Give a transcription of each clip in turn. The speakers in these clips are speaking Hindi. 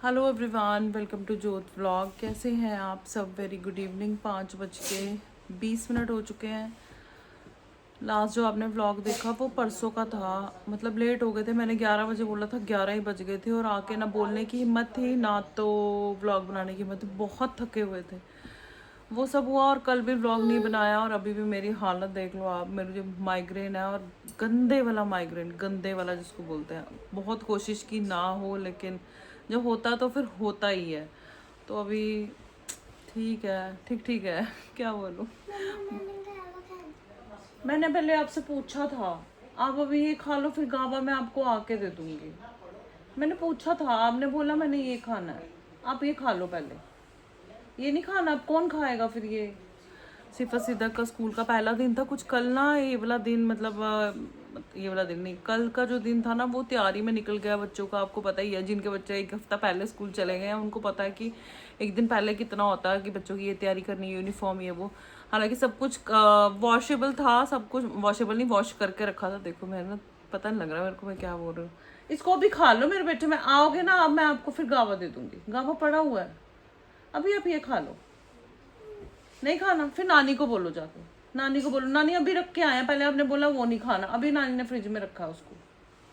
हेलो एवरीवन, वेलकम टू जोत व्लॉग। कैसे हैं आप सब? Very good evening. 5:20 हो चुके हैं। लास्ट जो आपने व्लॉग देखा वो परसों का था। मतलब लेट हो गए थे। मैंने 11 बजे बोला था, 11 ही बज गए थे और आके ना बोलने की हिम्मत थी ना तो व्लॉग बनाने की हिम्मत थी। बहुत थके हुए थे। वो सब हुआ और कल भी व्लॉग नहीं बनाया और अभी भी मेरी हालत देख लो आप। मेरे जो माइग्रेन है और गंदे वाला माइग्रेन, गंदे वाला जिसको बोलते हैं। बहुत कोशिश की ना हो, लेकिन जब होता तो फिर होता ही है। तो अभी ठीक है, ठीक ठीक है। क्या बोलूं। मैंने पहले आपसे पूछा था, आप अभी ये खा लो फिर गावा मैं आपको आके दे दूंगी। मैंने पूछा था, आपने बोला मैंने ये खाना है, आप ये खा लो पहले। ये नहीं खाना, अब कौन खाएगा फिर ये। सिर्फ सीधा का स्कूल का पहला दिन था। कुछ कल ना ये वाला दिन, मतलब ये वाला दिन नहीं, कल का जो दिन था ना वो तैयारी में निकल गया बच्चों का। आपको पता ही है, जिनके बच्चे एक हफ्ता पहले स्कूल चले गए हैं उनको पता है कि एक दिन पहले कितना होता है कि बच्चों की ये तैयारी करनी, यूनिफॉर्म ये वो। हालांकि सब कुछ वॉशेबल था, सब कुछ वॉशेबल नहीं, वॉश करके रखा था। देखो मैंने ना, पता नहीं लग रहा मेरे को मैं क्या बोल रही हूँ। इसको भी खा लो मेरे बेटे में आओगे ना, अब मैं आपको फिर गावा दे दूंगी। गावा पड़ा हुआ है, अभी आप ये खा लो। नहीं खाना फिर नानी को बोलो जाके। नानी को बोलो, नानी अभी रख के आए हैं, पहले आपने बोला वो नहीं खाना, अभी नानी ने फ्रिज में रखा है उसको।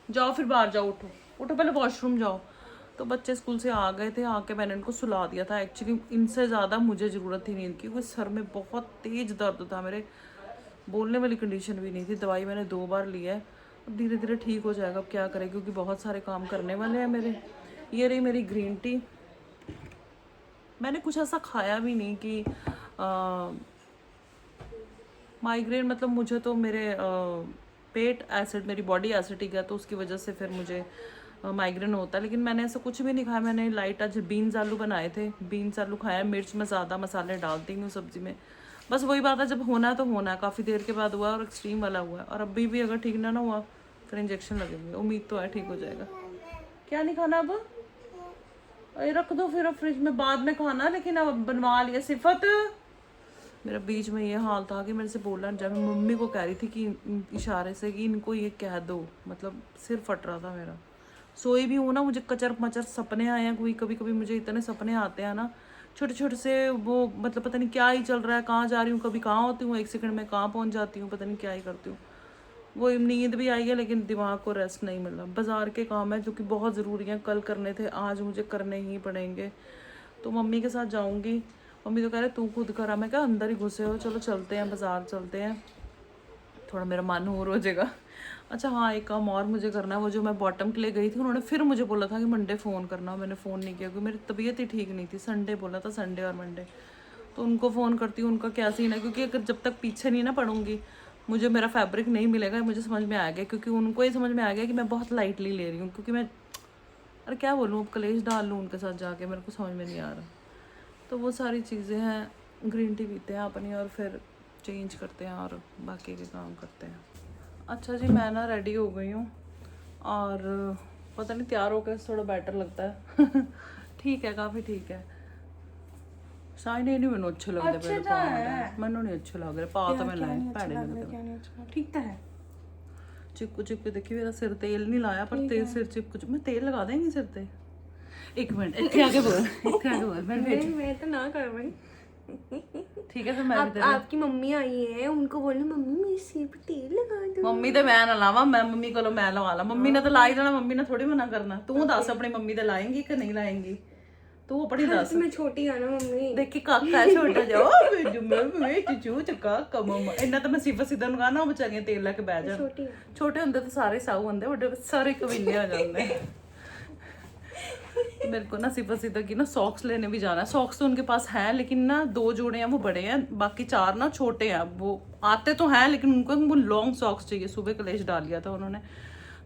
जाओ फिर बाहर जाओ, उठो उठो, पहले वॉशरूम जाओ। तो बच्चे स्कूल से आ गए थे, आके मैंने इनको सुला दिया था। एक्चुअली इनसे ज़्यादा मुझे ज़रूरत थी नींद की, क्योंकि सर में बहुत तेज़ दर्द था मेरे। बोलने वाली कंडीशन भी नहीं थी। दवाई मैंने 2 बार ली है। अब धीरे धीरे ठीक हो जाएगा। अब क्या करें, क्योंकि बहुत सारे काम करने वाले हैं मेरे। ये रही मेरी ग्रीन टी। मैंने कुछ ऐसा खाया भी नहीं कि माइग्रेन, मतलब मुझे तो मेरे पेट एसिड, मेरी बॉडी एसिडिक है तो उसकी वजह से फिर मुझे माइग्रेन होता है। लेकिन मैंने ऐसा कुछ भी नहीं खाया। मैंने लाइट आज बीन्स आलू बनाए थे, बीन्स आलू खाया। मिर्च में ज़्यादा मसाले डालती हूँ सब्ज़ी में। बस वही बात है, जब होना है तो होना है। काफ़ी देर के बाद हुआ और एक्सट्रीम वाला हुआ है। और अभी भी अगर ठीक ना हुआ फिर इंजेक्शन लगेंगे। उम्मीद तो है ठीक हो जाएगा। क्या नहीं खाना अब? ये रख दो फिर अब फ्रिज में, बाद में खाना। लेकिन अब बनवा लिया सिफत। मेरा बीच में ये हाल था कि मेरे से बोलना, जब मैं मम्मी को कह रही थी कि इशारे से कि इनको ये कह दो, मतलब सिर फट रहा था मेरा। सोई भी हूँ ना, मुझे कचर मचर सपने आए हैं। कोई कभी कभी मुझे इतने सपने आते हैं ना, छोटे छोटे से। वो मतलब पता नहीं क्या ही चल रहा है, कहाँ जा रही हूँ, कभी कहाँ होती हूँ, 1 सेकंड में कहाँ पहुँच जाती हूँ, पता नहीं क्या ही करती हूँ। वो नींद भी आई है लेकिन दिमाग को रेस्ट नहीं मिल रहा। बाजार के काम है जो कि बहुत ज़रूरी है, कल करने थे, आज मुझे करने ही पड़ेंगे। तो मम्मी के साथ जाऊंगी। मम्मी तो कह रहे तू खुद करा। मैं क्या अंदर ही घुसे हो, चलो चलते हैं बाजार, चलते हैं, थोड़ा मेरा मन और हो जाएगा। अच्छा हाँ, एक काम और मुझे करना है। वो जो मैं बॉटम के लिए गई थी, उन्होंने फिर मुझे बोला था कि मंडे फ़ोन करना। मैंने फ़ोन नहीं किया क्योंकि मेरी तबीयत ही ठीक नहीं थी। संडे बोला था, संडे और मंडे। तो उनको फ़ोन करती हूँ, उनका क्या सीन है। क्योंकि अगर जब तक पीछे नहीं ना पड़ूंगी मुझे मेरा फैब्रिक नहीं मिलेगा। मुझे समझ में आ गया, क्योंकि उनको ये समझ में आ गया कि मैं बहुत लाइटली ले रही हूँ। क्योंकि मैं, अरे क्या बोलूँ, अब कलेश डाल लूँ उनके साथ जाके, मेरे को समझ में नहीं आ रहा। तो वो सारी चीज़ें हैं। ग्रीन टी पीते हैं अपनी और फिर चेंज करते हैं और बाकी के काम करते हैं। अच्छा जी, मैं ना रेडी हो गई हूँ और पता नहीं तैयार होकर थोड़ा बेटर लगता है। ठीक है, काफ़ी ठीक है। साइन ये नहीं, मैंने अच्छे लगते पहले पा, मैंने नहीं अच्छे लग रहे पा, तो मैं लाए पैड़े लगते। ठीक तो है। चिपकू चिपकू देखी, मेरा सिर तेल नहीं लाया पर तेल सिर चिपकू। मैं तेल लगा देंगी सिर ते। एक मिनट, इतने आगे बोल, इतने आगे बोल। मैं तो ना कर रही। ठीक है, फिर मैं भी तेरे। आपकी मम्मी आई है, उनको बोलना मम्मी मेरे सिर पे तेल लगा दो। मम्मी तो मैं ना लावा, मैं मम्मी को मैं लगा ला। मम्मी ने तो ला ही देना, मम्मी ने थोड़ी मना करना। तू दस अपनी मम्मी तो लाएंगी कि नहीं लाएंगी, तू अपनी दस। मैं छोटी है ना मम्मी। देखी काका है छोटा जाओ चूचू चुका कम इन्ना तो मैं सिफा सीधा नु कहना, बेचारियां तेल लेके बह जान। छोटे होंगे तो सारे साऊ होंगे, बड़े सारे कमीने हो जाते। मेरे को ना सिफा सीधा की ना सॉक्स लेने भी जाना है। सॉक्स तो उनके पास हैं लेकिन ना 2 जोड़े हैं वो बड़े हैं, बाकी 4 ना छोटे हैं। वो आते तो हैं लेकिन उनको वो लॉन्ग सॉक्स चाहिए। सुबह कलेश डाल लिया था उन्होंने,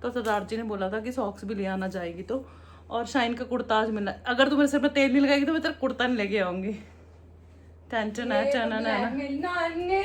तो सरदार जी ने बोला था कि सॉक्स भी ले आना जाएगी तो। और शाइन का कुर्ता आज मिलना। अगर तू मेरे सिर में तेल नहीं लगाएगी तो मैं तेरा कुर्ता नहीं लेके आऊंगी। टेंशन है, चना ना मेरे नाने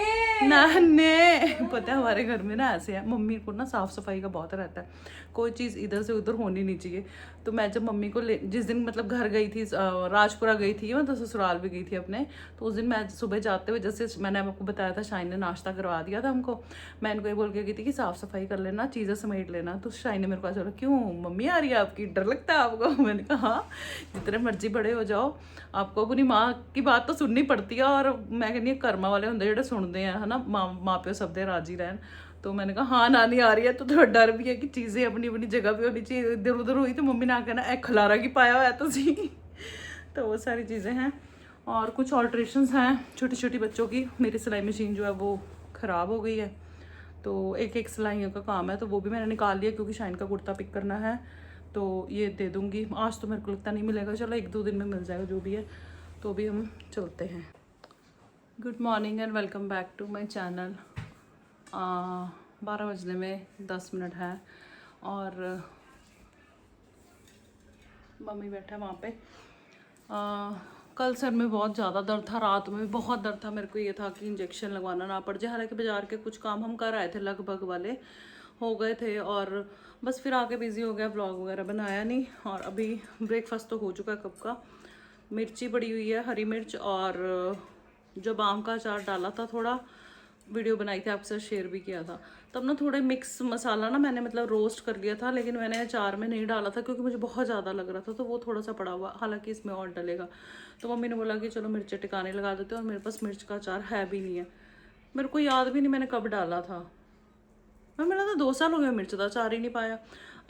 नाने। पता है हमारे घर में ना ऐसे है, मम्मी को ना साफ सफाई का बहुत रहता है, कोई चीज़ इधर से उधर होनी नहीं चाहिए। तो मैं जब मम्मी को जिस दिन मतलब घर गई थी, राजपुरा गई थी, मैं तो ससुराल भी गई थी अपने, तो उस दिन मैं सुबह जाते हुए, जैसे मैंने आपको बताया था शाइन ने नाश्ता करवा दिया था हमको, मैं इनको ये बोल के गई थी कि साफ सफाई कर लेना, चीज़ें समेट लेना। तो शाइन ने मेरे को ऐसा बोला, क्यों मम्मी आ रही है आपकी, डर लगता है आपको? मैंने कहा हाँ, जितने मर्जी बड़े हो जाओ, आपको अपनी माँ की बात तो सुननी पड़ती है। और मैं कहनी कर्मा वाले होंगे जो सुनते हैं, है ना, माँ प्यो सब दे राजी रहन। तो मैंने कहा हाँ नानी आ रही है, तो थोड़ा डर भी है कि चीज़ें अपनी अपनी जगह पे होनी चाहिए, इधर उधर हुई तो मम्मी ना कहना ए खलारा की पाया हुआ है तो सी। तो वो सारी चीज़ें हैं और कुछ ऑल्ट्रेशंस हैं छोटी छोटी बच्चों की। मेरी सिलाई मशीन जो है वो ख़राब हो गई है, तो एक एक सिलाइयों का काम है, तो वो भी मैंने निकाल लिया क्योंकि शाइन का कुर्ता पिक करना है, तो ये दे दूँगी। आज तो मेरे को लगता नहीं मिलेगा, चलो एक दो दिन में मिल जाएगा जो भी है। तो भी हम चलते हैं। Good morning and welcome back to my channel. 12 बजने में 10 मिनट है और मम्मी बैठा है वहाँ पे। कल सर में बहुत ज़्यादा दर्द था, रात में भी बहुत दर्द था। मेरे को ये था कि इंजेक्शन लगवाना ना पड़ जाए, हालांकि बाजार के कुछ काम हम कर आए थे, लगभग वाले हो गए थे, और बस फिर आके बिज़ी हो गया, व्लॉग वगैरह बनाया नहीं। और अभी ब्रेकफास्ट तो हो चुका है कब का। मिर्ची पड़ी हुई है, हरी मिर्च, और जो आम का अचार डाला था, थोड़ा वीडियो बनाई थी, आपके साथ शेयर भी किया था। तब ना थोड़े मिक्स मसाला ना मैंने मतलब रोस्ट कर लिया था, लेकिन मैंने अचार में नहीं डाला था क्योंकि मुझे बहुत ज़्यादा लग रहा था, तो वो थोड़ा सा पड़ा हुआ, हालांकि इसमें और डलेगा। तो मम्मी ने बोला कि चलो मिर्च टिकाने लगा देते हैं, और मेरे पास मिर्च का अचार है भी नहीं है, मेरे को याद भी नहीं मैंने कब डाला था। मैं मेरा तो 2 साल हो गया मिर्च का अचार ही नहीं पाया।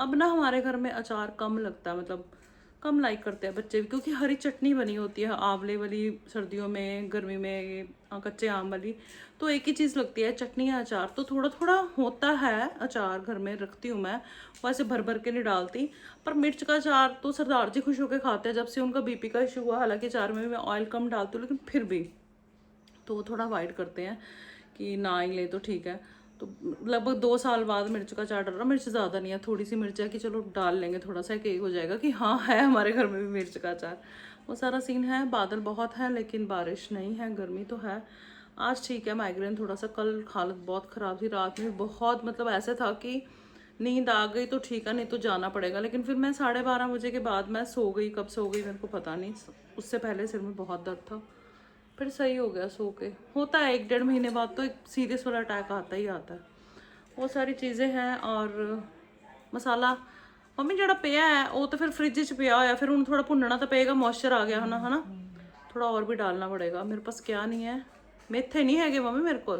अब ना हमारे घर में अचार कम लगता है, मतलब कम लाइक करते हैं बच्चे भी, क्योंकि हरी चटनी बनी होती है आंवले वाली सर्दियों में, गर्मी में कच्चे आम वाली, तो एक ही चीज़ लगती है चटनी या अचार। तो थोड़ा थोड़ा होता है अचार घर में, रखती हूँ मैं, वैसे भर भर के नहीं डालती। पर मिर्च का अचार तो सरदार जी खुश होकर खाते हैं, जब से उनका बीपी का इशू हुआ। हालांकि अचार में भी मैं ऑयल कम डालती हूँ, लेकिन फिर भी तो वो थोड़ा अवॉइड करते हैं कि ना ही ले तो ठीक है। तो लगभग 2 साल बाद मिर्च का अचार डाल रहा। मिर्च ज़्यादा नहीं है, थोड़ी सी मिर्च है कि चलो डाल लेंगे, थोड़ा सा केक हो जाएगा कि हाँ है हमारे घर में भी मिर्च का अचार। वो सारा सीन है। बादल बहुत है लेकिन बारिश नहीं है, गर्मी तो है। आज ठीक है। माइग्रेन थोड़ा सा, कल हालत बहुत ख़राब थी, रात में बहुत मतलब ऐसे था कि नींद आ गई तो ठीक है, नहीं तो जाना पड़ेगा। लेकिन फिर मैं 12:30 बजे के बाद मैं सो गई, कब सो गई मेरे को पता नहीं। उससे पहले सिर में बहुत दर्द था, फिर सही हो गया सो के। होता है 1-1.5 महीने बाद तो एक सीरियस वाला अटैक आता ही आता है। वो सारी चीज़ें हैं। और मसाला मम्मी जड़ा पिया है वो तो फिर फ्रिज च पिया होया, फिर थोड़ा भुनना तो पेगा, मॉइस्चर आ गया है ना, थोड़ा और भी डालना पड़ेगा। मेरे पास क्या नहीं है, मेथे नहीं है मम्मी मेरे को,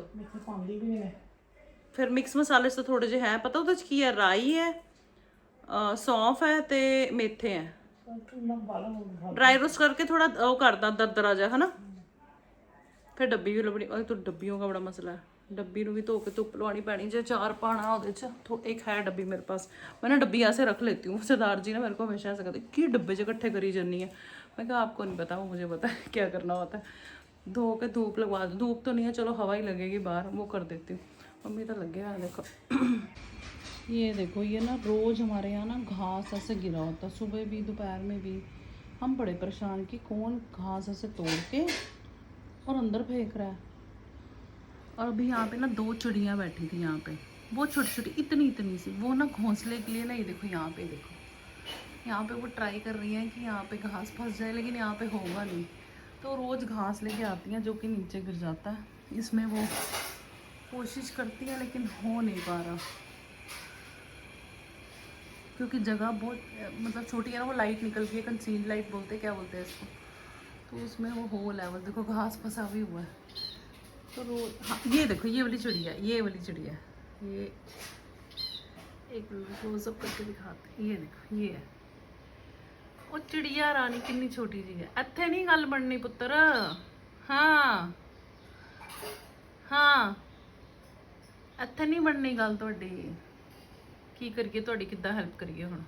फिर मिक्स मसाले तो थोड़े जे हैं, पता ਉਹਦੇ की है, राई है, सौंफ है ते मेथे हैं, ड्राई रोस्ट करके थोड़ा वो करदा दरदरा जा, है ना। फिर डब्बी भी लभनी, तो डब्बियों का बड़ा मसला है, डब्बी भी धो के धुप लवानी पैनी जे चार पाना वो। एक है डब्बी मेरे पास, मैं ना डब्बी ऐसे रख लेती हूँ। सरदार जी ने मेरे को हमेशा ऐसा कहते कि डब्बे से इकट्ठे करी जानी है। मैं कहा आपको नहीं पता, वो मुझे पता है क्या करना होता है। धो के धूप लगवा दो, धूप तो नहीं है, चलो हवा ही लगेगी बाहर, वो कर देती हूँ। मम्मी तो लगे है देखो। ये देखो, ये ना रोज़ हमारे यहाँ ना घास ऐसे गिरा होता है, सुबह भी दोपहर में भी। हम बड़े परेशान कि कौन घास ऐसे तोड़ के और अंदर फेंक रहा है। और अभी यहाँ पे ना 2 चिड़ियाँ बैठी थी यहाँ पे, वो छोटी छोटी इतनी इतनी सी, वो ना घोंसले के लिए ना, ये देखो यहाँ पे, देखो यहाँ पे वो ट्राई कर रही हैं कि यहाँ पे घास फंस जाए, लेकिन यहाँ पे होगा नहीं। तो रोज़ घास लेके आती हैं जो कि नीचे गिर जाता है। इसमें वो कोशिश करती है लेकिन हो नहीं पा रहा, क्योंकि जगह बहुत मतलब छोटी है ना, वो लाइट निकल गई है, कंसील्ड लाइट बोलते हैं, क्या बोलते हैं इसको, तो उसमें वो होल है, वो देखो घास फंसा भी हुआ है। तो हाँ, ये देखो ये वाली चिड़िया, ये वाली चिड़िया, ये एक क्लोजअप करके दिखाते हैं, ये देखो ये है वो चिड़िया रानी, कितनी छोटी जी है। इत्थे नहीं गल बननी पुत्र, हाँ हाँ इत्थे नहीं बननी गल तुहाडी, की करिए तुहाडी, किद्दां हेल्प करिए हुण,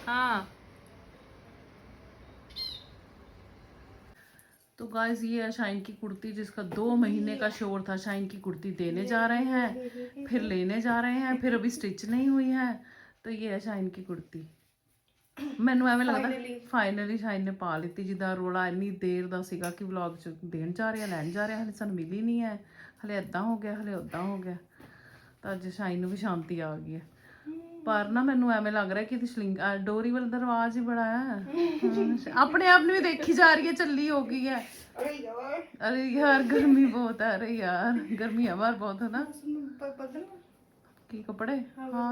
हाँ। तो गाइस ये है शाइन की कुर्ती, जिसका 2 महीने का शोर था। शाइन की कुर्ती देने जा रहे हैं, फिर लेने जा रहे हैं, फिर अभी स्टिच नहीं हुई है। तो ये है शाइन की कुर्ती, ਮੈਨੂੰ ਐਵੇਂ ਲੱਗਦਾ ਫਾਈਨਲੀ ਸ਼ਾਇਨ ਨੇ ਪਾ ਲਿੱਤੀ, ਜਿੱਦਾਂ ਰੋਲਾ ਇੰਨੀ ਦੇਰ ਦਾ ਸੀਗਾ ਕਿ ਵਲੌਗ ਚ ਦੇਣ ਜਾ ਰਿਹਾ ਲੈਣ ਜਾ ਰਿਹਾ, ਹਲੇ ਸਾਨੂੰ ਮਿਲੀ ਨਹੀਂ ਹੈ, ਹਲੇ ਏਦਾਂ ਹੋ ਗਿਆ, ਹਲੇ ਓਦਾਂ ਹੋ ਗਿਆ। ਤਾਂ ਅੱਜ ਸ਼ਾਇਨ ਨੂੰ ਵੀ ਸ਼ਾਂਤੀ ਆ ਗਈ ਹੈ। ਪਰ ਨਾ ਮੈਨੂੰ ਐਵੇਂ ਲੱਗ ਰਿਹਾ ਕਿ ਇਹਦੀ ਡੋਰੀ ਵਾਲਾ ਦਰਵਾਜ਼ ਹੀ ਬੜਾ ਹੈ। ਆਪਣੇ ਆਪ ਨੂੰ ਵੀ ਦੇਖੀ ਜਾ ਰਹੀ ਹੈ, ਚੱਲੀ ਹੋ ਗਈ ਹੈ। ਅਰੇ यार गर्मी बहुत है, अरे यार गर्मी है बाहर बहुत है ना। की कपड़े हाँ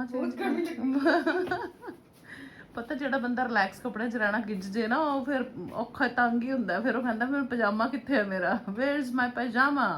पता ਜਿਹੜਾ ਬੰਦਾ ਰਿਲੈਕਸ ਕੱਪੜੇ 'ਚ ਰਹਿਣਾ ਗਿੱਜ ਜੇ ਨਾ, ਉਹ ਫਿਰ ਔਖਾ ਤੰਗ ਹੀ ਹੁੰਦਾ। ਫਿਰ ਉਹ ਕਹਿੰਦਾ ਫਿਰ ਪਜਾਮਾ ਕਿੱਥੇ ਹੈ ਮੇਰਾ, ਵੇਅਰ ਇਜ਼ ਮਾਈ ਪਜਾਮਾ।